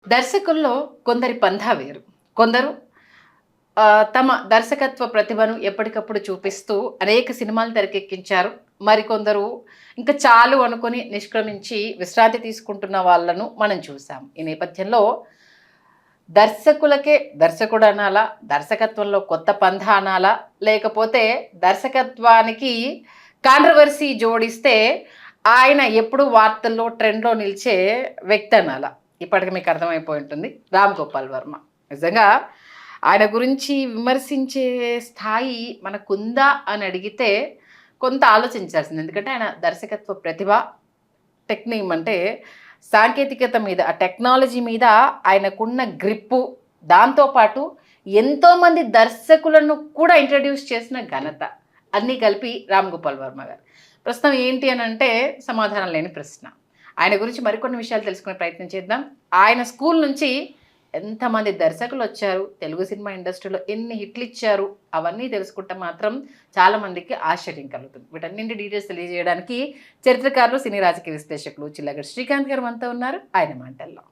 దర్శకుల్లో కొందరి పంథా వేరు. కొందరు తమ దర్శకత్వ ప్రతిభను ఎప్పటికప్పుడు చూపిస్తూ అనేక సినిమాలు తెరకెక్కించారు. మరికొందరు ఇంక చాలు అనుకుని నిష్క్రమించి విశ్రాంతి తీసుకుంటున్న వాళ్ళను మనం చూసాం. ఈ నేపథ్యంలో దర్శకులకే దర్శకుడు అనాలా? దర్శకత్వంలో కొత్త పంథా అనాలా? లేకపోతే దర్శకత్వానికి కాంట్రవర్సీ జోడిస్తే ఆయన ఎప్పుడు వార్తల్లో ట్రెండ్‌లో నిలిచే వ్యక్తి అనాలా? ఇప్పటికి మీకు అర్థమైపోయి ఉంటుంది. 'రామ్ గోపాల్ వర్మ.' నిజంగా ఆయన గురించి విమర్శించే స్థాయి మనకుందా అని అడిగితే కొంత ఆలోచించాల్సింది. ఎందుకంటే ఆయన దర్శకత్వ ప్రతిభ, అంటే సాంకేతికత మీద, ఆ టెక్నాలజీ మీద ఆయనకున్న గ్రిప్పు, దాంతో పాటు ఎంతోమంది దర్శకులను కూడా ఇంట్రడ్యూస్ చేసిన ఘనత అన్నీ కలిపి 'రామ్ గోపాల్ వర్మ' గారు. ప్రస్తుతం ఏంటి అనంటే సమాధానం లేని ప్రశ్న. ఆయన గురించి మరికొన్ని విషయాలు తెలుసుకునే ప్రయత్నం చేద్దాం. ఆయన స్కూల్ నుంచి ఎంతమంది దర్శకులొచ్చారు, తెలుగు సినిమా ఇండస్ట్రీలో ఎన్ని హిట్లిచ్చారు, అవన్నీ తెలుసుకుంటే మాత్రం చాలామందికి ఆశ్చర్యం కలుగుతుంది. వీటన్నింటి డీటెయిల్స్ తెలియజేయడానికి చరిత్రకారులు, సినీ రాజకీయ విశ్లేషకులు చిల్లగడ్డ శ్రీకాంత్ గారు మనతో ఉన్నారు. ఆయన మాటల్లో.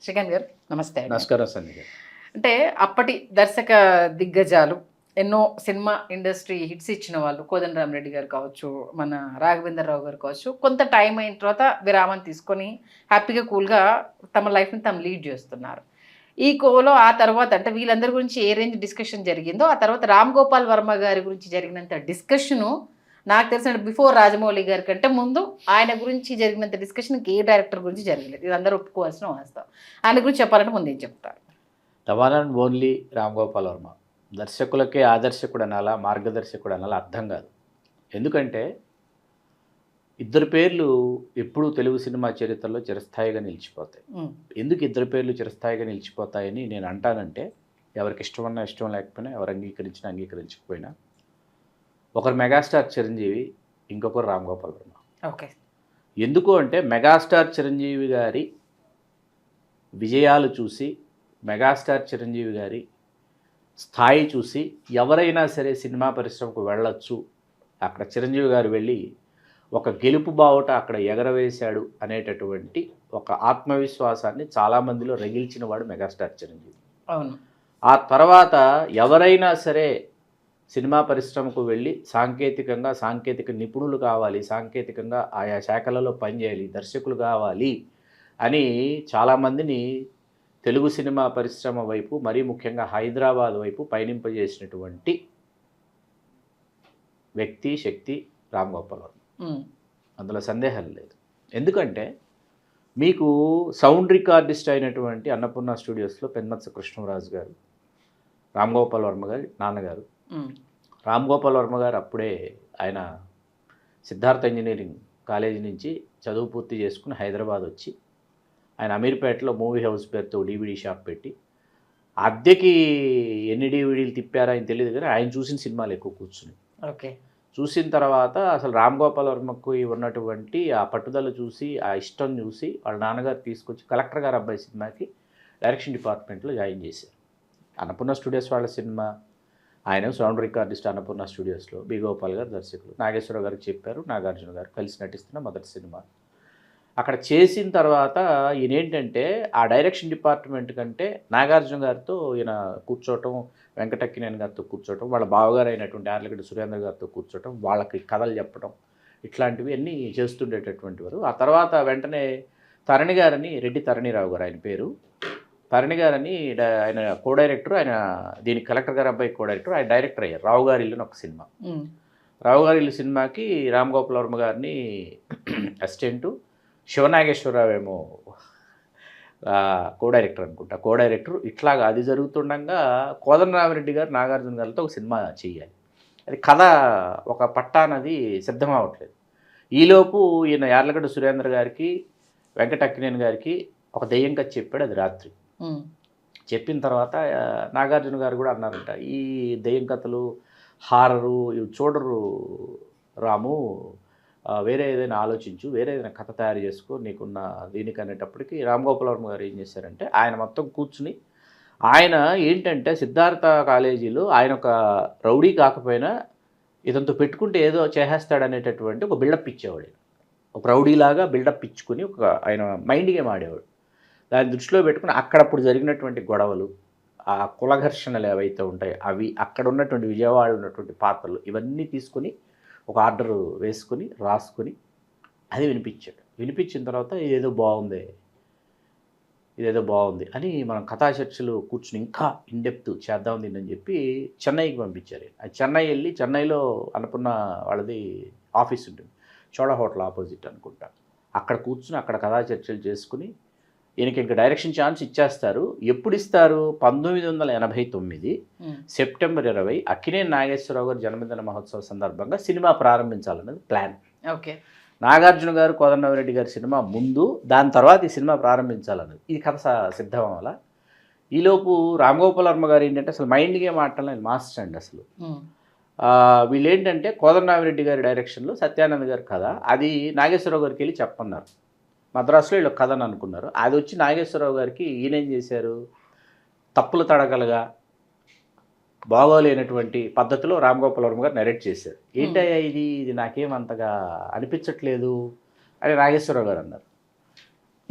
శ్రీకాంత్ గారు నమస్తే అండి. నమస్కారం సంధ్య గారు. అంటే అప్పటి దర్శక దిగ్గజాలు, ఎన్నో సినిమా ఇండస్ట్రీ హిట్స్ ఇచ్చిన వాళ్ళు, కోదండరామిరెడ్డి గారు కావచ్చు, మన రాఘవేంద్రరావు గారు కావచ్చు, కొంత టైం అయిన తర్వాత విరామం తీసుకొని హ్యాపీగా కూల్గా తమ లైఫ్ని తాము లీడ్ చేస్తున్నారు. ఈ కోలో ఆ తర్వాత అంటే వీళ్ళందరి గురించి ఏ రేంజ్ డిస్కషన్ జరిగిందో, ఆ తర్వాత 'రామ్ గోపాల్ వర్మ' గారి గురించి జరిగినంత డిస్కషను నాకు తెలిసిన బిఫోర్ రాజమౌళి గారి కంటే ముందు ఆయన గురించి జరిగినంత డిస్కషన్ ఏ డైరెక్టర్ గురించి జరగలేదు. ఇది అందరూ ఒప్పుకోవాల్సిన వాస్తవం. ఆయన గురించి చెప్పాలంటే ముందు ఏం చెప్తారు? The one and only Ram Gopal Varma. దర్శకులకే ఆదర్శకుడు అనాలా, మార్గదర్శకుడు అనాలా అర్థం కాదు. ఎందుకంటే ఇద్దరు పేర్లు ఎప్పుడూ తెలుగు సినిమా చరిత్రలో చిరస్థాయిగా నిలిచిపోతాయి. ఎందుకు ఇద్దరు పేర్లు చిరస్థాయిగా నిలిచిపోతాయని నేను అంటానంటే, ఎవరికి ఇష్టమన్నా ఇష్టం లేకపోయినా, ఎవరు అంగీకరించినా అంగీకరించకపోయినా, ఒకరు మెగాస్టార్ చిరంజీవి, ఇంకొకరు రామ్ గోపాల్ వర్మ. ఓకే. ఎందుకు అంటే మెగాస్టార్ చిరంజీవి గారి విజయాలు చూసి, మెగాస్టార్ చిరంజీవి గారి స్థాయి చూసి ఎవరైనా సరే సినిమా పరిశ్రమకు వెళ్ళొచ్చు, అక్కడ చిరంజీవి గారు వెళ్ళి ఒక గెలుపు బావుట అక్కడ ఎగరవేశాడు అనేటటువంటి ఒక ఆత్మవిశ్వాసాన్ని చాలామందిలో రగిల్చిన వాడు మెగాస్టార్ చిరంజీవి. అవును. ఆ తర్వాత ఎవరైనా సరే సినిమా పరిశ్రమకు వెళ్ళి సాంకేతిక నిపుణులు కావాలి, సాంకేతికంగా ఆయా శాఖలలో పనిచేయాలి, దర్శకులు కావాలి అని చాలామందిని తెలుగు సినిమా పరిశ్రమ వైపు, మరీ ముఖ్యంగా హైదరాబాద్ వైపు పయనింపజేసినటువంటి వ్యక్తి, శక్తి రామ్ గోపాల్ వర్మ. అందులో సందేహం లేదు. ఎందుకంటే మీకు సౌండ్ రికార్డిస్ట్ అయినటువంటి అన్నపూర్ణ స్టూడియోస్లో పెన్మత్స కృష్ణరాజు గారు, రామ్ గోపాల్ వర్మ గారి నాన్నగారు. రామ్ గోపాల్ వర్మ గారు అప్పుడే ఆయన సిద్ధార్థ ఇంజనీరింగ్ కాలేజీ నుంచి చదువు పూర్తి చేసుకుని హైదరాబాద్ వచ్చి ఆయన అమీర్పేటలో మూవీ హౌస్ పేరుతో DVD షాప్ పెట్టి అద్దెకి ఎన్ని DVDలు తిప్పారో ఆయన తెలియదు, కానీ ఆయన చూసిన సినిమాలు ఎక్కువ కూర్చుని ఓకే. చూసిన తర్వాత అసలు రామ్ గోపాల్ వర్మకు ఉన్నటువంటి ఆ పట్టుదల చూసి, ఆ ఇష్టం చూసి వాళ్ళ నాన్నగారు తీసుకొచ్చి కలెక్టర్ గారు అబ్బాయి సినిమాకి డైరెక్షన్ డిపార్ట్మెంట్లో జాయిన్ చేశారు. అన్నపూర్ణ స్టూడియోస్ వాళ్ళ సినిమా, ఆయన సౌండ్ రికార్డిస్ట్ అన్నపూర్ణ స్టూడియోస్లో. బి గోపాల్ గారు దర్శకులు, నాగేశ్వరరావు గారికి చెప్పారు, నాగార్జున గారు కలిసి నటిస్తున్న మొదటి సినిమా. అక్కడ చేసిన తర్వాత ఈయన ఏంటంటే ఆ డైరెక్షన్ డిపార్ట్మెంట్ కంటే నాగార్జున గారితో ఈయన కూర్చోవటం, వెంకటక్కినేని గారితో కూర్చోవటం, వాళ్ళ బావగారు అయినటువంటి యార్లగడ్డ సురేంద్ర గారితో కూర్చోవటం, వాళ్ళకి కథలు చెప్పడం, ఇట్లాంటివి అన్నీ చేస్తుండేటటువంటి వారు. ఆ తర్వాత వెంటనే తరణి గారని, రెడ్డి తరణిరావు గారు ఆయన పేరు, తరణి గారని ఆయన కో డైరెక్టర్, ఆయన దీనికి కలెక్టర్ గారు అబ్బాయి కో డైరెక్టర్, ఆయన డైరెక్టర్ అయ్యారు. రావు గారి ఇల్లు అని ఒక సినిమా. రావు గారి ఇల్లు సినిమాకి రామ్ గోపాల్ వర్మ గారిని అసిస్టెంటు, శివనాగేశ్వరరావు ఏమో కో డైరెక్టర్ అనుకుంటా, కో డైరెక్టర్. ఇట్లాగా అది జరుగుతుండగా కోదండరామిరెడ్డి గారు నాగార్జున గారితో ఒక సినిమా చేయాలి. అది కథ ఒక పట్టానది సిద్ధం అవ్వట్లేదు. ఈలోపు ఈయన యార్లగడ్డ సురేంద్ర గారికి, వెంకటక్కినేని గారికి ఒక దెయ్యం కథ చెప్పాడు. అది రాత్రి చెప్పిన తర్వాత నాగార్జున గారు కూడా అన్నారంట, ఈ దెయ్యం కథలు, హారరు ఇవి చూడరు రాము, వేరే ఏదైనా ఆలోచించు, వేరే ఏదైనా కథ తయారు చేసుకో నీకున్న దీనికి అనేటప్పటికీ రామ్ గోపాల్ వర్మ గారు ఏం చేశారంటే ఆయన మొత్తం కూర్చుని, ఆయన ఏంటంటే సిద్ధార్థ కాలేజీలో ఆయన ఒక రౌడీ కాకపోయినా ఇదంతా పెట్టుకుంటే ఏదో చేసేస్తాడనేటటువంటి ఒక బిల్డప్ ఇచ్చేవాడు. ఒక రౌడీలాగా బిల్డప్ ఇచ్చుకుని ఒక ఆయన మైండ్ గేమ్ ఆడేవాడు. దాన్ని దృష్టిలో పెట్టుకుని అక్కడప్పుడు జరిగినటువంటి గొడవలు, ఆ కుల ఘర్షణలు ఏవైతే ఉంటాయో అవి, అక్కడ ఉన్నటువంటి విజయవాడలో ఉన్నటువంటి పాత్రలు ఇవన్నీ తీసుకొని ఒక ఆర్డర్ వేసుకొని రాసుకొని అది వినిపించాడు. వినిపించిన తర్వాత ఇదేదో బాగుంది అని మనం కథా చర్చలు కూర్చుని ఇంకా ఇన్డెప్త్ చేద్దాం దీన్ని చెప్పి చెన్నైకి పంపించారు. ఆ చెన్నై వెళ్ళి చెన్నైలో అన్నపూర్ణ వాళ్ళది ఆఫీస్ ఉంటుంది, చోళా హోటల్ ఆపోజిట్ అనుకుంటా. అక్కడ కూర్చుని అక్కడ కథా చర్చలు చేసుకుని ఈయనకి ఇంకా డైరెక్షన్ ఛాన్స్ ఇచ్చేస్తారు. ఎప్పుడు ఇస్తారు? 1989 సెప్టెంబర్ 20 అక్కినేని నాగేశ్వరరావు గారు జన్మదిన మహోత్సవ సందర్భంగా సినిమా ప్రారంభించాలన్నది ప్లాన్. ఓకే. నాగార్జున గారు, కోదండరామిరెడ్డి గారి సినిమా ముందు, దాని తర్వాత ఈ సినిమా ప్రారంభించాలన్నది. ఇది కథ సిద్ధం అవ్వాల. ఈలోపు రామ్ గోపాల్ వర్మ గారు ఏంటంటే అసలు మైండ్ గేమ్ ఆడటంలో ఆయన మాస్టర్ అండి అసలు. వీళ్ళు ఏంటంటే కోదండరామిరెడ్డి గారి డైరెక్షన్లో సత్యానంద్ గారి కథ, అది నాగేశ్వరరావు గారికి వెళ్ళి చెప్పన్నారు. మద్రాసులో వీళ్ళు కథ అని అనుకున్నారు. అది వచ్చి నాగేశ్వరరావు గారికి ఈయనేం చేశారు, తప్పులు తడగలుగా బాగోలేనటువంటి పద్ధతిలో రామ్ గోపాల్ వర్మ గారు నరేట్ చేశారు. ఏంటయ్యా ఇది నాకేం అంతగా అనిపించట్లేదు అని నాగేశ్వరరావు గారు అన్నారు.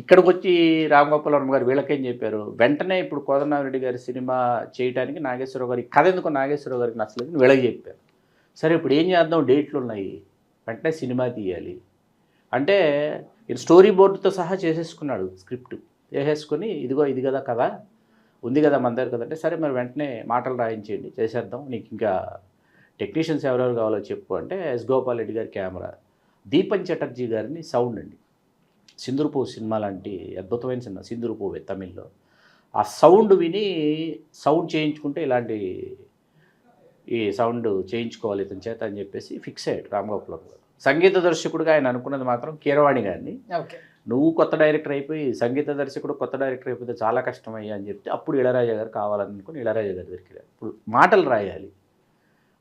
ఇక్కడికి వచ్చి రామ్ గోపాల్ వర్మ గారు వీళ్ళకేం చెప్పారు, వెంటనే ఇప్పుడు కోదండరామిరెడ్డి గారి సినిమా చేయడానికి నాగేశ్వరరావు గారి కథ ఎందుకు నాగేశ్వరరావు గారికి నచ్చలేదు వీళ్ళకి చెప్పారు. సరే ఇప్పుడు ఏం చేద్దాం, డేట్లు ఉన్నాయి, వెంటనే సినిమా తీయాలి అంటే ఇది స్టోరీ బోర్డుతో సహా చేసేసుకున్నాడు. స్క్రిప్ట్ చేసేసుకొని ఇది కదా కదా ఉంది కదా మన దగ్గర కదంటే, సరే మరి వెంటనే మాటలు రాయించేయండి చేసేద్దాం, నీకు ఇంకా టెక్నీషియన్స్ ఎవరెవరు కావాలో చెప్పు అంటే ఎస్ గోపాల్ రెడ్డి గారి కెమెరా, దీపన్ చటర్జీ గారిని సౌండ్ అండి, సింధూరపువ్వు సినిమా లాంటి అద్భుతమైన సినిమా సింధూరపువ్వే తమిళ్లో, ఆ సౌండ్ విని సౌండ్ చేయించుకుంటే ఇలాంటి ఈ సౌండ్ చేయించుకోవాలి ఇతని చేత అని చెప్పేసి ఫిక్స్ అయ్యాడు రామ్ గోపాల్ గారు. సంగీత దర్శకుడిగా ఆయన అనుకున్నది మాత్రం కీరవాణి గారిని. నువ్వు కొత్త డైరెక్టర్ అయిపోయి సంగీత దర్శకుడు కొత్త డైరెక్టర్ అయిపోతే చాలా కష్టమయ్యా అని చెప్తే అప్పుడు ఇళయరాజా గారు కావాలనుకుని ఇళయరాజా గారి దగ్గరికి ఇప్పుడు మాటలు రాయాలి.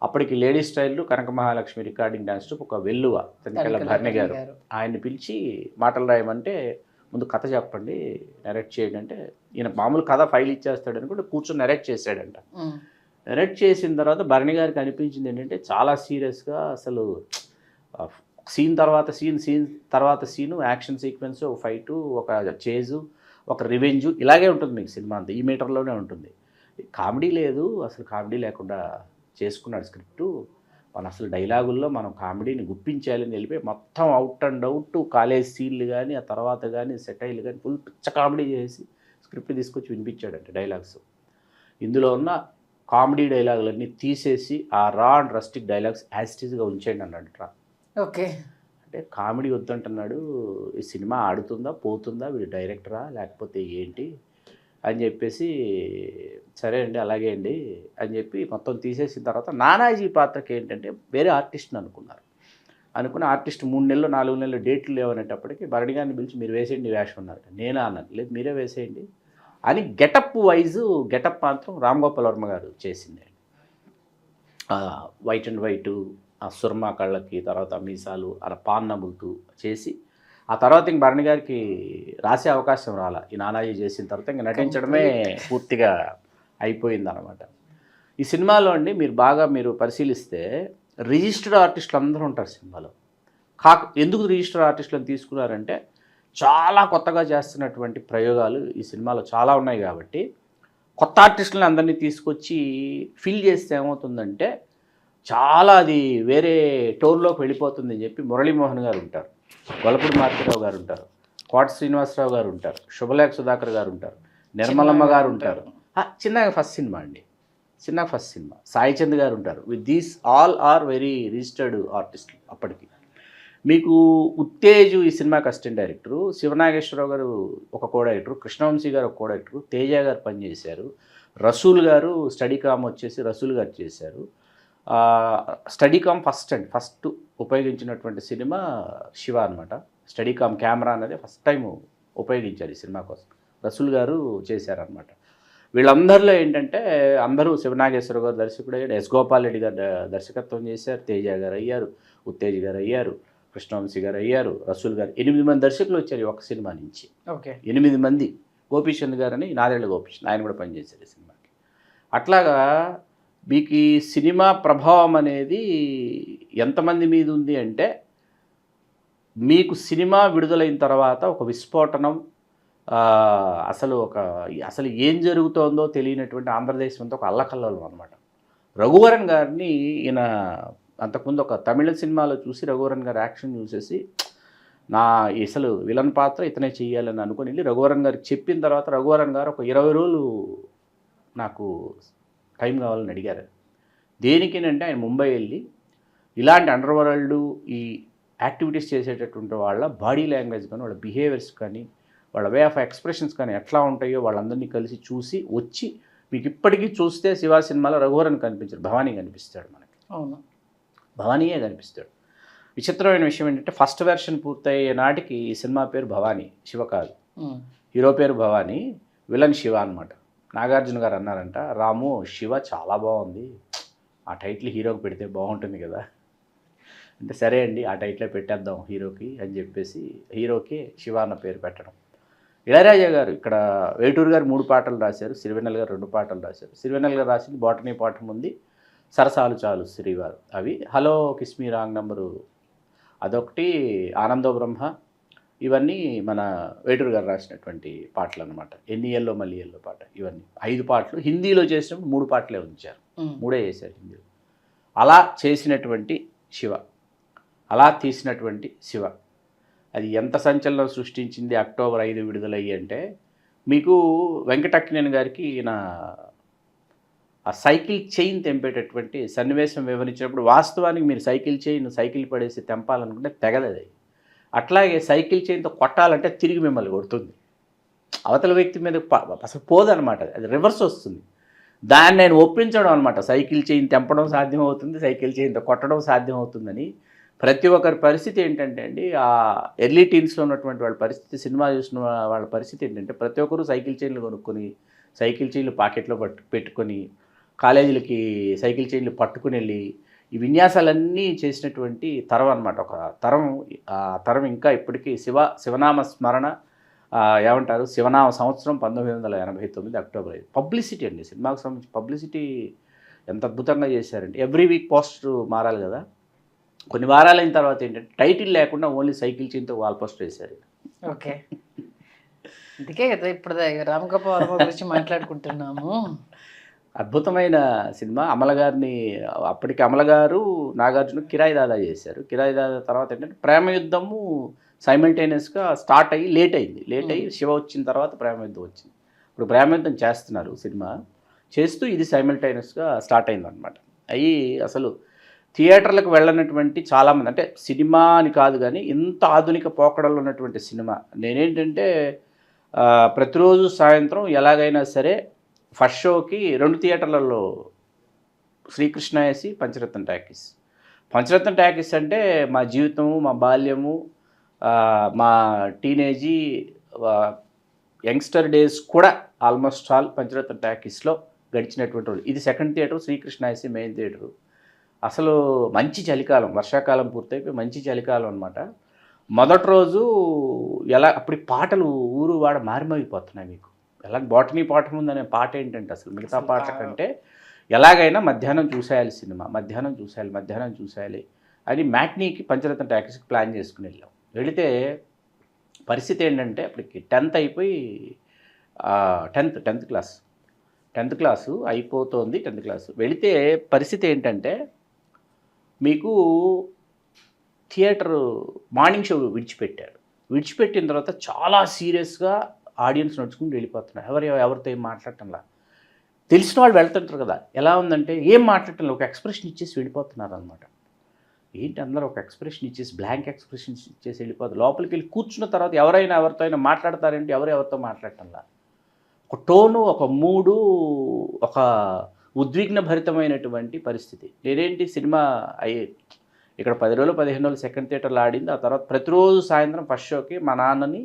అప్పటికి లేడీ స్టైల్లో కనక మహాలక్ష్మి రికార్డింగ్ డాన్స్ ఒక వెల్లువ తనికెళ్ళ భరణి గారు ఆయన్ని పిలిచి మాటలు రాయమంటే ముందు కథ చెప్పండి నెరేట్ చేయండి అంటే, ఈయన మామూలు కథ ఫైల్ ఇచ్చేస్తాడు అనుకుంటే కూర్చొని నెరేట్ చేశాడంట. నెరేట్ చేసిన తర్వాత భరణి గారికి అనిపించింది ఏంటంటే చాలా సీరియస్గా అసలు సీన్ తర్వాత సీను యాక్షన్ సీక్వెన్స్, ఒక ఫైటు, ఒక చేజు, ఒక రివెంజు, ఇలాగే ఉంటుంది మీకు సినిమా అంతా ఈ మీటర్లోనే ఉంటుంది. కామెడీ లేదు, అసలు కామెడీ లేకుండా చేసుకున్నాడు స్క్రిప్టు. మన అసలు డైలాగుల్లో మనం కామెడీని గుప్పించాలని వెళ్ళిపోయి మొత్తం అవుట్ అండ్ అవుట్ కాలేజ్ సీన్లు కానీ ఆ తర్వాత కానీ సెటైలు కానీ ఫుల్ పిచ్చ కామెడీ చేసి స్క్రిప్ట్ తీసుకొచ్చి వినిపించాడంటే డైలాగ్స్. ఇందులో ఉన్న కామెడీ డైలాగులన్నీ తీసేసి ఆ రా అండ్ రస్టిక్ డైలాగ్స్ యాస్టీజ్గా ఉంచేయండి అన్నాడు. ఓకే. అంటే కామెడీ వద్దంటున్నాడు, ఈ సినిమా ఆడుతుందా పోతుందా, వీడు డైరెక్టరా లేకపోతే ఏంటి అని చెప్పేసి, సరే అండి అలాగే అండి అని చెప్పి మొత్తం తీసేసిన తర్వాత నానాజీ పాత్రకి ఏంటంటే వేరే ఆర్టిస్ట్ని అనుకున్న ఆర్టిస్ట్ 3 నెలలు 4 నెలలు డేట్లు లేవనేటప్పటికి భరణి గారిని పిలిచి మీరు వేసేయండి వేషం ఉన్నారు. నేనా అన్నాను, లేదు మీరే వేసేయండి అని. గెటప్ మాత్రం రామ్ గోపాల్ వర్మ గారు చేసింది. వైట్ అండ్ వైటు, ఆ సుర్మా కళ్ళకి, తర్వాత మీసాలు అలా పాన్ నములుతూ చేసి, ఆ తర్వాత ఇంక భరణి గారికి రాసే అవకాశం రాలా. ఈ నానాజీ చేసిన తర్వాత ఇంక నటించడమే పూర్తిగా అయిపోయింది అనమాట. ఈ సినిమాలో అండి మీరు పరిశీలిస్తే రిజిస్టర్డ్ ఆర్టిస్టులు అందరూ ఉంటారు సినిమాలో. ఎందుకు రిజిస్టర్డ్ ఆర్టిస్టులను తీసుకున్నారంటే చాలా కొత్తగా చేస్తున్నటువంటి ప్రయోగాలు ఈ సినిమాలో చాలా ఉన్నాయి కాబట్టి కొత్త ఆర్టిస్టులను అందరినీ తీసుకొచ్చి ఫిల్ చేస్తే ఏమవుతుందంటే చాలా అది వేరే టోన్లోకి వెళ్ళిపోతుంది అని చెప్పి మురళీమోహన్ గారు ఉంటారు, గొల్లపూడి మారుతిరావు గారు ఉంటారు, కోట శ్రీనివాసరావు గారు ఉంటారు, శుభలేఖ సుధాకర్ గారు ఉంటారు, నిర్మలమ్మ గారు ఉంటారు. చిన్నగా ఫస్ట్ సినిమా సాయి చంద్ గారు ఉంటారు. With these all are very registered ఆర్టిస్టులు. అప్పటికి మీకు ఉత్తేజు ఈ సినిమాకి అసిస్టెంట్ డైరెక్టరు, శివనాగేశ్వరరావు గారు ఒక కో డైరెక్టరు, కృష్ణవంశీ గారు ఒక కో డైరెక్టరు, తేజ గారు పనిచేశారు, రసూల్ గారు స్టడీకామ్ వచ్చేసి రసూల్ గారు చేశారు. స్టడీకామ్ ఫస్ట్ ఉపయోగించినటువంటి సినిమా శివ అనమాట. స్టడీకామ్ కెమెరా అనేది ఫస్ట్ టైం ఉపయోగించారు ఈ సినిమా కోసం, రసూల్ గారు చేశారనమాట. వీళ్ళందరిలో ఏంటంటే అందరూ శివనాగేశ్వర గారు దర్శకుడు అయ్యాడు, ఎస్ గోపాల్ రెడ్డి గారు దర్శకత్వం చేశారు, తేజ గారు అయ్యారు, ఉత్తేజ్ గారు అయ్యారు, కృష్ణవంశీ గారు అయ్యారు, రసూల్ గారు, 8 మంది దర్శకులు వచ్చారు ఈ ఒక్క సినిమా నుంచి. ఓకే, 8 మంది. గోపీచంద్ గారని నాదేళ్ల గోపీచంద్ ఆయన కూడా పనిచేశారు ఈ సినిమాకి. అట్లాగా మీకు ఈ సినిమా ప్రభావం అనేది ఎంతమంది మీద ఉంది అంటే, మీకు సినిమా విడుదలైన తర్వాత ఒక విస్ఫోటనం అసలు ఏం జరుగుతోందో తెలియనటువంటి ఆంధ్రదేశం అంతా ఒక అల్లకల్లోలం అనమాట. రఘువరన్ గారిని ఈయన అంతకుముందు ఒక తమిళ సినిమాలో చూసి రఘువరన్ గారి యాక్షన్ చూసేసి అసలు విలన్ పాత్ర ఇతనే చెయ్యాలని అనుకుని వెళ్ళి రఘువరన్ గారికి చెప్పిన తర్వాత రఘువరన్ గారు ఒక 20 రోజులు నాకు టైం కావాలని అడిగారు. దేనికేనంటే ఆయన ముంబై వెళ్ళి ఇలాంటి అండర్ వరల్డ్ ఈ యాక్టివిటీస్ చేసేటటువంటి వాళ్ళ బాడీ లాంగ్వేజ్ కానీ వాళ్ళ బిహేవియర్స్ కానీ వాళ్ళ వే ఆఫ్ ఎక్స్ప్రెషన్స్ కానీ ఎట్లా ఉంటాయో వాళ్ళందరినీ కలిసి చూసి వచ్చి మీకు ఇప్పటికీ చూస్తే శివ సినిమాలో రఘువరన్ కనిపించారు, భవానీ కనిపిస్తాడు మనకి. అవును, భవానీయే కనిపిస్తాడు. విచిత్రమైన విషయం ఏంటంటే ఫస్ట్ వెర్షన్ పూర్తయ్యే నాటికి ఈ సినిమా పేరు భవానీ, శివ కాదు. హీరో పేరు భవానీ, విలన్ శివ అనమాట. నాగార్జున గారు అన్నారంట, రాము శివ చాలా బాగుంది, ఆ టైటిల్ హీరోకి పెడితే బాగుంటుంది కదా అంటే, సరే అండి ఆ టైటిలే పెట్టేద్దాం హీరోకి అని చెప్పేసి హీరోకి శివ అన్న పేరు పెట్టడం. ఇళయరాజా గారు ఇక్కడ వేటూరు గారు 3 పాటలు రాశారు, సిరివెన్నెల గారు 2 పాటలు రాశారు. సిరివెన్నెల గారు రాసింది బాటనీ పాఠం ఉంది, సరసాలు చాలు శ్రీవారు, అవి హలో కిస్మీ రాంగ్ నంబరు అదొకటి, ఆనందో బ్రహ్మ, ఇవన్నీ మన వేటూరు గారు రాసినటువంటి పాటలు అనమాట. ఎన్ని ఎల్లో మళ్ళీ ఎల్లో పాట, ఇవన్నీ 5 పాటలు. హిందీలో చేసినప్పుడు 3 పాటలే ఉంచారు, 3 చేశారు హిందీలో. అలా చేసినటువంటి శివ, అలా తీసినటువంటి శివ, అది ఎంత సంచలనం సృష్టించింది అక్టోబర్ 5 విడుదలయ్యి అంటే, మీకు వెంకటక్కినేని గారికి ఆ సైకిల్ చైన్ తెంపేటటువంటి సన్నివేశం వివరించినప్పుడు వాస్తవానికి మీరు సైకిల్ పడేసి తెంపాలనుకుంటే తెగదది. అట్లాగే సైకిల్ చైన్తో కొట్టాలంటే తిరిగి మిమ్మల్ని కొడుతుంది, అవతల వ్యక్తి మీద అసలు పోదనమాట, అది రివర్స్ వస్తుంది. దాన్ని నేను ఒప్పించడం అనమాట, సైకిల్ చైన్ తెంపడం సాధ్యమవుతుంది, సైకిల్ చైన్తో కొట్టడం సాధ్యమవుతుందని. ప్రతి ఒక్కరి పరిస్థితి ఏంటంటే అండి, ఆ ఎర్లీ టీన్స్లో ఉన్నటువంటి వాళ్ళ పరిస్థితి, సినిమా చూసిన వాళ్ళ పరిస్థితి ఏంటంటే ప్రతి ఒక్కరు సైకిల్ చైన్లు కొనుక్కొని సైకిల్ చైన్లు పాకెట్లో పెట్టుకొని కాలేజీలకి సైకిల్ చైన్లు పట్టుకుని వెళ్ళి ఈ విన్యాసాలన్నీ చేసినటువంటి తరం అనమాట, ఒక తరం. ఆ తరం ఇంకా ఇప్పటికీ శివనామ స్మరణ ఏమంటారు, శివనామ సంవత్సరం 1989 అక్టోబర్ 5. పబ్లిసిటీ అండి, సినిమాకు సంబంధించి పబ్లిసిటీ ఎంత అద్భుతంగా చేశారండి. ఎవ్రీ వీక్ పోస్టర్ మారాలి కదా, కొన్ని వారాలైన తర్వాత ఏంటంటే టైటిల్ లేకుండా ఓన్లీ సైకిల్ చైన్తో వాల్ పోస్టర్ వేశారు. ఓకే, అందుకే కదా ఇప్పుడు రామ్ గోపాల్ వర్మ గురించి మాట్లాడుకుంటున్నాము. అద్భుతమైన సినిమా. అమల గారిని అప్పటికి అమల గారు నాగార్జున కిరాయి దాదా చేశారు. కిరాయి దాదా తర్వాత ఏంటంటే ప్రేమ యుద్ధము సైమల్టేనియస్గా స్టార్ట్ అయ్యి లేట్ అయ్యి శివ వచ్చిన తర్వాత ప్రేమ యుద్ధం వచ్చింది. ఇప్పుడు ప్రేమ యుద్ధం చేస్తున్నారు సినిమా చేస్తూ, ఇది సైమల్టేనియస్గా స్టార్ట్ అయిందనమాట. అయ్యి అసలు థియేటర్లకు వెళ్ళనటువంటి చాలామంది, అంటే సినిమా అని కాదు కానీ ఇంత ఆధునిక పోకడలు ఉన్నటువంటి సినిమా. నేనేంటంటే ప్రతిరోజు సాయంత్రం ఎలాగైనా సరే ఫస్ట్ షోకి 2 థియేటర్లలో శ్రీకృష్ణ ఏసి, పంచరత్న టాకీస్. పంచరత్న టాకీస్ అంటే మా జీవితము, మా బాల్యము, మా టీనేజీ, యంగ్స్టర్ డేస్ కూడా ఆల్మోస్ట్ ఆల్ పంచరత్న టాకీస్లో గడిచినటువంటి రోజు. ఇది సెకండ్ థియేటర్, శ్రీకృష్ణ ఏసి మెయిన్ థియేటరు. అసలు మంచి చలికాలం, వర్షాకాలం పూర్తయిపోయి మంచి చలికాలం అనమాట. మొదటి రోజు అప్పటి పాటలు ఊరు వాడ మారిమోగిపోతున్నాయి మీకు. ఎలా బాటనీ పాఠం ఉందనే పాట ఏంటంటే అసలు మిగతా పాట కంటే ఎలాగైనా మధ్యాహ్నం చూసేయాలి అని మ్యాట్నీకి పంచరత్న టాకీస్కి ప్లాన్ చేసుకుని వెళ్ళాం. వెళితే పరిస్థితి ఏంటంటే అప్పటికి 10th అయిపోయి 10th క్లాసు అయిపోతుంది. 10th క్లాసు వెళితే పరిస్థితి ఏంటంటే మీకు థియేటర్ మార్నింగ్ షో విడిచిపెట్టిన తర్వాత చాలా సీరియస్గా ఆడియన్స్ నడుచుకుంటూ వెళ్ళిపోతున్నారు. ఎవరితో ఏం మాట్లాడటంలా, తెలిసిన వాళ్ళు వెళ్తుంటారు కదా, ఎలా ఉందంటే ఏం మాట్లాడటంలో ఒక ఎక్స్ప్రెషన్ ఇచ్చేసి వెళ్ళిపోతున్నారు అనమాట. ఏంటి అందరూ ఒక ఎక్స్ప్రెషన్ ఇచ్చేసి బ్లాంక్ ఎక్స్ప్రెషన్ ఇచ్చేసి వెళ్ళిపోతారు. లోపలికి వెళ్ళి కూర్చున్న తర్వాత ఎవరితో అయినా మాట్లాడతారంటే ఎవరితో మాట్లాడటంలా, ఒక టోను, ఒక మూడు, ఒక ఉద్విగ్న భరితమైనటువంటి పరిస్థితి. నేనేంటి సినిమా ఇక్కడ 10 రోజులు 15 రోజులు సెకండ్ థియేటర్లో ఆడింది. ఆ తర్వాత ప్రతిరోజు సాయంత్రం ఫస్ట్ షోకి మా నాన్నని,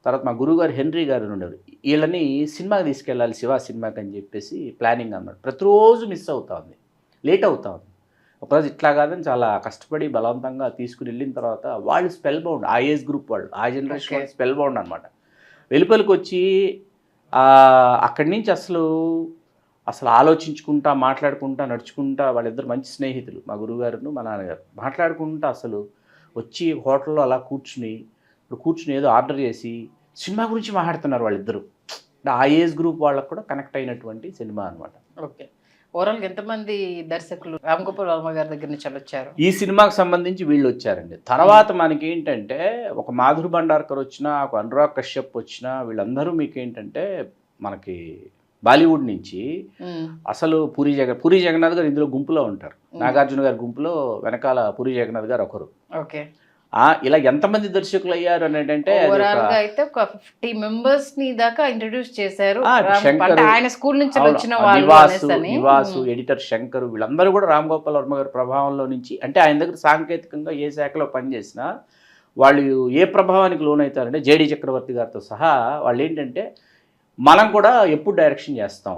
తర్వాత మా గురువుగారు హెన్రీ గారు ఉండేవారు, వీళ్ళని సినిమాకి తీసుకెళ్ళాలి శివ సినిమాకి అని చెప్పేసి ప్లానింగ్ అన్నమాట. ప్రతిరోజు మిస్ అవుతా ఉంది, లేట్ అవుతా ఉంది. ఒకరోజు ఇట్లా కాదని చాలా కష్టపడి బలవంతంగా తీసుకుని వెళ్ళిన తర్వాత వాళ్ళు స్పెల్ బౌండ్, ఆ ఏజ్ గ్రూప్ వాళ్ళు, ఆ జనరేషన్ వాళ్ళు స్పెల్ బౌండ్ అనమాట. వెలుపలికి వచ్చి అక్కడి నుంచి అసలు ఆలోచించుకుంటా, మాట్లాడుకుంటా, నడుచుకుంటా, వాళ్ళిద్దరు మంచి స్నేహితులు, మా గురువుగారును మా నాన్నగారు, మాట్లాడుకుంటా అసలు వచ్చి హోటల్లో అలా కూర్చుని ఏదో ఆర్డర్ చేసి సినిమా గురించి మాట్లాడుతున్నారు వాళ్ళిద్దరూ. ఆ ఏజ్ గ్రూప్ వాళ్ళకు కూడా కనెక్ట్ అయినటువంటి సినిమా అనమాట. ఓకే. ఓవరాల్గా ఎంతమంది దర్శకులు రామ్ గోపాల్ వర్మ గారి దగ్గర నుంచి వచ్చారు? ఈ సినిమాకి సంబంధించి వీళ్ళు వచ్చారండి. తర్వాత మనకి ఏంటంటే ఒక మాధురి భండార్కర్ వచ్చినా, ఒక అనురాగ్ కశ్యప్ వచ్చినా, వీళ్ళందరూ మీకు ఏంటంటే మనకి బాలీవుడ్ నుంచి అసలు పూరి జగన్నాథ్ గారు ఇందులో గుంపులో ఉంటారు. నాగార్జున గారి గుంపులో వెనకాల పూరి జగన్నాథ్ గారు ఒకరు. ఓకే. ఇలా ఎంతమంది దర్శకులు అయ్యారు అని అంటే అయితే ఒక 50 మెంబర్స్ ని దాకా ఇంట్రడ్యూస్ చేశారు. శంకర్, ఆయన స్కూల్ నుంచి వచ్చిన నివాసు, ఎడిటర్ శంకర్, వీళ్ళందరూ కూడా రామ్ గోపాల్ వర్మ గారి ప్రభావంలో నుంచి, అంటే ఆయన దగ్గర సాంకేతికంగా ఏ శాఖలో పనిచేసినా వాళ్ళు ఏ ప్రభావానికి లోనవుతారంటే జేడి చక్రవర్తి గారితో సహా వాళ్ళు ఏంటంటే మనం కూడా ఎప్పుడు డైరెక్షన్ చేస్తాం,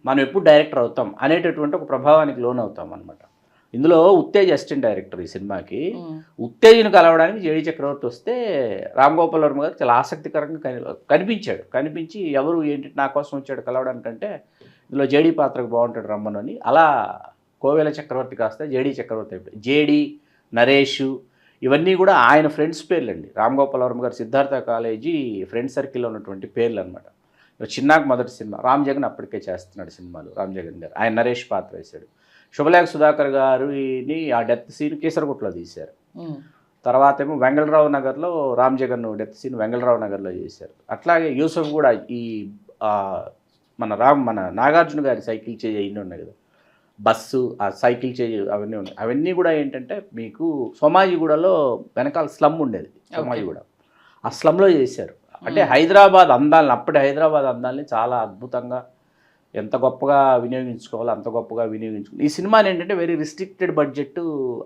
మనం ఎప్పుడు డైరెక్టర్ అవుతాం అనేటటువంటి ఒక ప్రభావానికి లోన్ అవుతాం అనమాట. ఇందులో ఉత్తేజ్ అసిస్టెంట్ డైరెక్టర్ ఈ సినిమాకి. ఉత్తేజ్ను కలవడానికి జేడి చక్రవర్తి వస్తే రామ్ గోపాల్ వర్మ గారు చాలా ఆసక్తికరంగా కనిపించి ఎవరు ఏంటి నా కోసం వచ్చాడు కలవడానికంటే ఇందులో జేడి పాత్రకు బాగుంటాడు రమ్మనని, అలా కోవెల చక్రవర్తి కాస్త జేడి చక్రవర్తి అయిపోయి జేడి, నరేష్ ఇవన్నీ కూడా ఆయన ఫ్రెండ్స్ పేర్లండి. రామ్ గోపాల్ వర్మ గారు సిద్ధార్థ కాలేజీ ఫ్రెండ్ సర్కిల్లో ఉన్నటువంటి పేర్లు అనమాట. చిన్నాకు మొదటి సినిమా, రామ్ జగన్ అప్పటికే చేస్తున్నాడు సినిమాలు. రామ్ జగన్ గారు ఆయన నరేష్ పాత్ర వేశాడు. శుభలేఖ సుధాకర్ గారిని ఆ డెత్ సీన్ కీసరగుట్లో తీశారు. తర్వాత ఏమో వెంగళరావు నగర్లో రామ్ జగన్ డెత్ సీన్ వెంగళరావు నగర్లో చేశారు. అట్లాగే యూసఫ్ కూడా ఈ మన నాగార్జున గారి సైకిల్ చేయి ఇన్ని ఉన్నాయి కదా, బస్సు, ఆ సైకిల్ చేయి అవన్నీ ఉన్నాయి. అవన్నీ కూడా ఏంటంటే మీకు సోమాజిగూడలో వెనకాల స్లమ్ ఉండేది, సోమాజిగూడ, ఆ స్లమ్లో చేశారు. అంటే హైదరాబాద్ అందాలని, అప్పటి హైదరాబాద్ అందాలని చాలా అద్భుతంగా ఎంత గొప్పగా వినియోగించుకోవాలో అంత గొప్పగా వినియోగించుకుని ఈ సినిమాని ఏంటంటే వెరీ రిస్ట్రిక్టెడ్ బడ్జెట్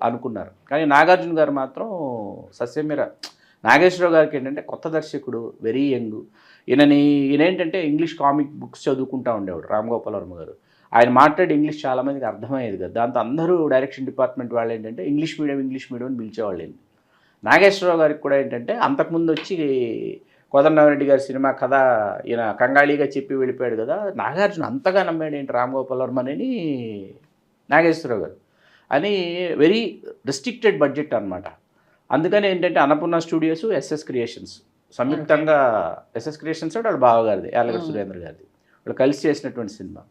అనుకున్నారు. కానీ నాగార్జున గారు మాత్రం సస్యమీర. నాగేశ్వరరావు గారికి ఏంటంటే కొత్త దర్శకుడు, వెరీ యంగ్. ఈయన ఏంటంటే ఇంగ్లీష్ కామిక్ బుక్స్ చదువుకుంటూ ఉండేవాడు రామ్ గోపాల్ వర్మ గారు. ఆయన మాట్లాడే ఇంగ్లీష్ చాలామందికి అర్థమయ్యేది కదా. దాంతో అందరూ డైరెక్షన్ డిపార్ట్మెంట్ వాళ్ళు ఏంటంటే ఇంగ్లీష్ మీడియం అని పిలిచేవాళ్ళు. నాగేశ్వరరావు గారికి కూడా ఏంటంటే అంతకుముందు వచ్చి కోదండరామిరెడ్డి గారి సినిమా కథ ఈయన కంగాళీగా చెప్పి వెళ్ళిపోయాడు కదా, నాగార్జున అంతగా నమ్మాడు ఏంటి రామ్ గోపాల్ వర్మని నాగేశ్వరరావు గారు అని. వెరీ రిస్ట్రిక్టెడ్ బడ్జెట్ అనమాట. అందుకని ఏంటంటే అన్నపూర్ణ స్టూడియోస్, ఎస్ఎస్ క్రియేషన్స్ సంయుక్తంగా, ఎస్ఎస్ క్రియేషన్స్ అంటే వాడు బావగారిది, యార్లగడ్డ సురేంద్ర గారిది, వాళ్ళు కలిసి చేసినటువంటి సినిమా.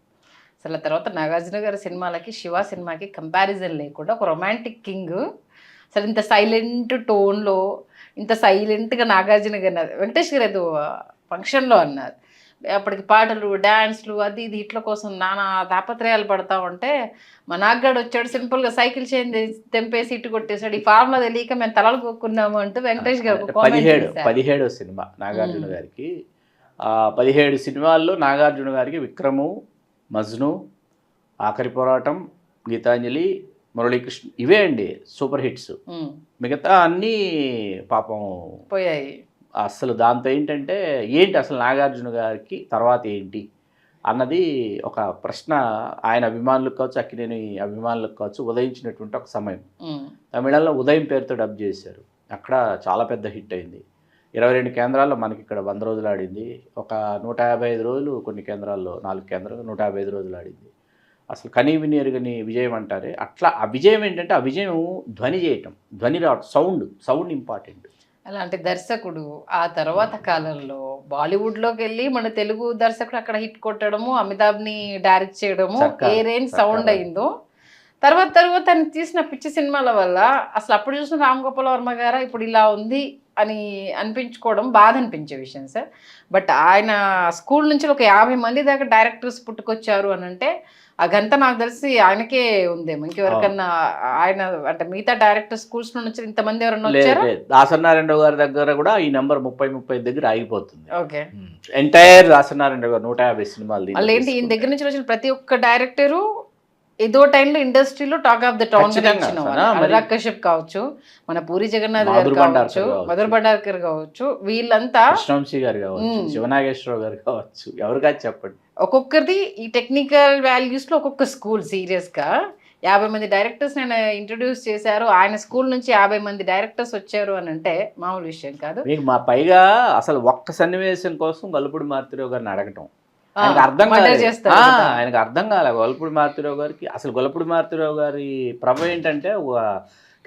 అసలు తర్వాత నాగార్జున గారి సినిమాలకి శివ సినిమాకి కంపారిజన్ లేకుండా ఒక రొమాంటిక్ కింగ్. అసలు ఇంత సైలెంట్ టోన్లో, ఇంత సైలెంట్గా నాగార్జున గారు, వెంకటేష్ గారు ఏదో ఫంక్షన్లో అన్నారు, అప్పటికి పాటలు, డ్యాన్స్లు, అది ఇది ఇట్ల కోసం నానా తాపత్రయాలు పడతా ఉంటే మా నాగగాడు వచ్చాడు, సింపుల్గా సైకిల్ చేంజ్ తెంపేసి ఇటు కొట్టేశాడు, ఈ ఫార్ములా తెలియక మేము తలలు కొక్కున్నాము అంటూ వెంకటేష్ గారు 17వ సినిమా నాగార్జున గారికి. 17 సినిమాల్లో నాగార్జున గారికి విక్రము, మజ్ను, ఆఖరి పోరాటం, గీతాంజలి, మురళీకృష్ణ, ఇవే అండి సూపర్ హిట్స్. మిగతా అన్నీ పాపం పోయాయి. అసలు దాంతో ఏంటంటే అసలు నాగార్జున గారికి తర్వాత ఏంటి అన్నది ఒక ప్రశ్న ఆయన అభిమానులకు కావచ్చు, అక్కినేని అభిమానులకు కావచ్చు ఉదయించినటువంటి ఒక సమయం. తమిళంలో ఉదయం పేరుతో డబ్ చేశారు. అక్కడ చాలా పెద్ద హిట్ అయింది. 22 కేంద్రాల్లో మనకి ఇక్కడ 100 రోజులు ఆడింది. ఒక 155 రోజులు కొన్ని కేంద్రాల్లో, 4 కేంద్రాల్లో 155 రోజులు ఆడింది. అసలు కనీ వినియరుగని విజయం అంటారే, అట్లా ఆ విజయం ఏంటంటే ఆ విజయం ధ్వని చేయటం, ధ్వని రావటం, సౌండ్ ఇంపార్టెంట్. అలాంటి దర్శకుడు ఆ తర్వాత కాలంలో బాలీవుడ్లోకి వెళ్ళి మన తెలుగు దర్శకుడు అక్కడ హిట్ కొట్టడము, అమితాబ్ని డైరెక్ట్ చేయడము, ఏ రేంజ్ సౌండ్ అయిందో. తర్వాత ఆయన తీసిన పిచ్చి సినిమాల వల్ల అసలు అప్పుడు చూసిన రామ్ గోపాల్ వర్మ గారు ఇప్పుడు ఇలా ఉంది అని అనిపించుకోవడం బాధ అనిపించే విషయం సార్. బట్ ఆయన స్కూల్ నుంచి ఒక 50 మంది దాకా డైరెక్టర్స్ పుట్టుకొచ్చారు అని అంటే ఆ గంట నాకు తెలిసి ఆయనకే ఉందేమో, ఇంకెవరికన్నా ఆయన అంటే మిగతా డైరెక్టర్ స్కూల్స్ నుంచి ఇంతమంది ఎవరన్నా వచ్చారు? దాసనారాయణరావు గారి దగ్గర కూడా ఈ నెంబర్ 30-35 దగ్గర ఆగిపోతుంది. ఓకే, ఎంటైర్ దాసనారాయణరావు గారు 150 సినిమాలు. వాళ్ళు ఏంటి ఈయన దగ్గర నుంచి వచ్చిన ప్రతి ఒక్క డైరెక్టరు ఏదో టైంలో ఇండస్ట్రీలో talk of the town. Anurag Kashyap కావచ్చు, మన పూరి జగన్నాథ్ గారు కావచ్చు, మధుర్ భండార్కర్ కావచ్చు, వీళ్ళంతా, కృష్ణవంశీ గారు కావచ్చు, శివనాగేశ్వరరావు గారు కావచ్చు, ఎవరికా చెప్పండి. ఒక్కొక్కరిది ఈ టెక్నికల్ వాల్యూస్లో ఒక్కొక్క స్కూల్. సీరియస్గా 50 మంది డైరెక్టర్స్ నేను ఇంట్రడ్యూస్ చేశారు, ఆయన స్కూల్ నుంచి 50 మంది డైరెక్టర్స్ వచ్చారు అని అంటే మామూలు విషయం కాదు. మీకు మా పైగా అసలు ఒక్క సన్నివేశం కోసం గలుపుడి మారుతిరావు గారిని అడగటం ఆయనకు అర్థం కాలే. గొల్లపూడి మారుతిరావు గారికి అసలు గొల్లపూడి మారుతిరావు గారి ప్రభ ఏంటంటే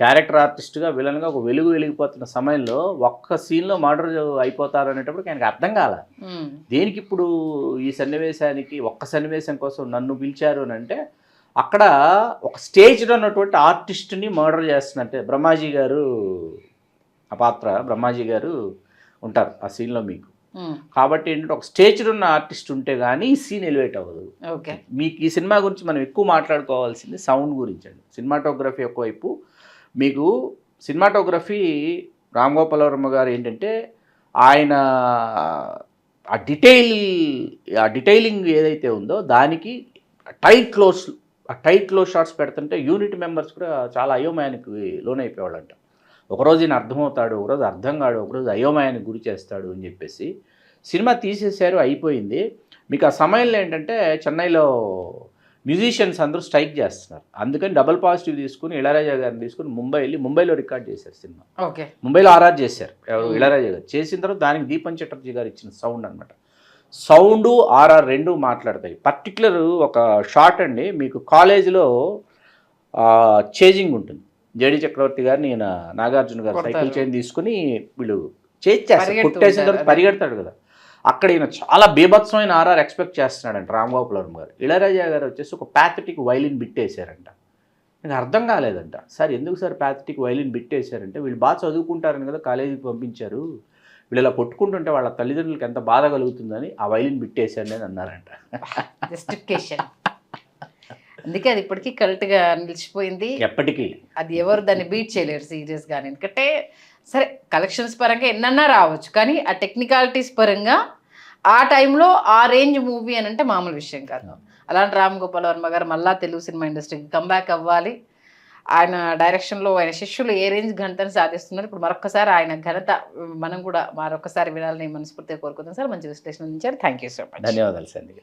క్యారెక్టర్ ఆర్టిస్ట్గా విలన్గా ఒక వెలిగిపోతున్న సమయంలో ఒక్క సీన్లో మర్డర్ అయిపోతారు అనేటప్పుడు ఆయనకు అర్థం కాల. దేనికి ఇప్పుడు ఈ సన్నివేశానికి ఒక్క సన్నివేశం కోసం నన్ను పిలిచారు అని అంటే అక్కడ ఒక స్టేజ్లో ఉన్నటువంటి ఆర్టిస్ట్ని మర్డర్ చేస్తున్నట్టే. బ్రహ్మాజీ గారు ఆ పాత్ర, బ్రహ్మాజీ గారు ఉంటారు ఆ సీన్లో మీకు. కాబట్టి ఏంటంటే ఒక స్టేజ్లో ఉన్న ఆర్టిస్ట్ ఉంటే కానీ ఈ సీన్ ఎలివేట్ అవ్వదు. ఓకే, మీకు ఈ సినిమా గురించి మనం ఎక్కువ మాట్లాడుకోవాల్సింది సౌండ్ గురించి అండి. సినిమాటోగ్రఫీ ఒకవైపు మీకు సినిమాటోగ్రఫీ రామ్ గోపాల్ వర్మ గారు ఏంటంటే ఆయన ఆ డీటెయిలింగ్ ఏదైతే ఉందో దానికి టైట్ క్లోజ్ షాట్స్ పెడుతుంటే యూనిట్ మెంబర్స్ కూడా చాలా అయోమయానికి లోనైపోయేవాళ్ళంట. ఒకరోజు ఈయన అర్థమవుతాడు, ఒకరోజు అర్థం కాడు, ఒకరోజు అయోమయానికి గురి చేస్తాడు అని చెప్పేసి సినిమా తీసేశారు, అయిపోయింది. మీకు ఆ సమయంలో ఏంటంటే చెన్నైలో మ్యూజిషియన్స్ అందరూ స్ట్రైక్ చేస్తున్నారు. అందుకని డబుల్ పాజిటివ్ తీసుకుని ఇళయరాజా గారిని తీసుకుని ముంబైలో రికార్డ్ చేశారు సినిమా. ఓకే, ముంబైలో ఆర్ఆర్ చేశారు ఎవరు, ఇళయరాజా గారు. చేసిన తర్వాత దానికి దీపన్ చటర్జీ గారు ఇచ్చిన సౌండ్ అనమాట. సౌండ్ ఆర్ఆర్ రెండు మాట్లాడతాయి. పర్టికులర్ ఒక షాట్ అండి, మీకు కాలేజీలో చేజింగ్ ఉంటుంది. జేడి చక్రవర్తి గారిని ఈయన నాగార్జున గారు సైకిల్ చైన్ తీసుకుని వీళ్ళు చేస్తారు, కొట్టేసిన తర్వాత పరిగెడతాడు కదా. అక్కడ ఈయన చాలా బీభత్సమైన ఆర్ఆర్ ఎక్స్పెక్ట్ చేస్తున్నాడంట రామ్ గోపాల్ వర్మ గారు. ఇళయరాజా గారు వచ్చేసి ఒక ప్యాథటిక్ వైలిన్ బిట్టేశారంట. నాకు అర్థం కాలేదంట, సార్ ఎందుకు సార్ ప్యాథటిక్ వైలిన్ బిట్టేశారంటే వీళ్ళు బాగా చదువుకుంటారని కదా కాలేజీకి పంపించారు, వీళ్ళు ఇలా కొట్టుకుంటుంటే వాళ్ళ తల్లిదండ్రులకి ఎంత బాధ కలుగుతుందని ఆ వైలిన్ బిట్టేశారని అని అన్నారంట. అందుకే అది ఇప్పటికీ కరెక్ట్గా నిలిచిపోయింది ఎప్పటికీ. అది ఎవరు దాన్ని బీట్ చేయలేరు సీరియస్ గా. ఎందుకంటే సరే కలెక్షన్స్ పరంగా ఎన్నన్నా రావచ్చు, కానీ ఆ టెక్నికాలిటీస్ పరంగా ఆ టైంలో ఆ రేంజ్ మూవీ అని అంటే మామూలు విషయం కాదు. అలాంటి రామ్ గోపాల్ వర్మ గారు మళ్ళా తెలుగు సినిమా ఇండస్ట్రీకి కంబ్యాక్ అవ్వాలి. ఆయన డైరెక్షన్లో ఆయన శిష్యులు ఏ రేంజ్ ఘనతను సాధిస్తున్నారు. ఇప్పుడు మరొకసారి ఆయన ఘనత మనం కూడా మరొకసారి వినాలని మనస్ఫూర్తిగా కోరుకుందాం సార్. మంచి విశ్లేషణ ఇచ్చారు. Thank you so much. ధన్యవాదాలు సంధ్య.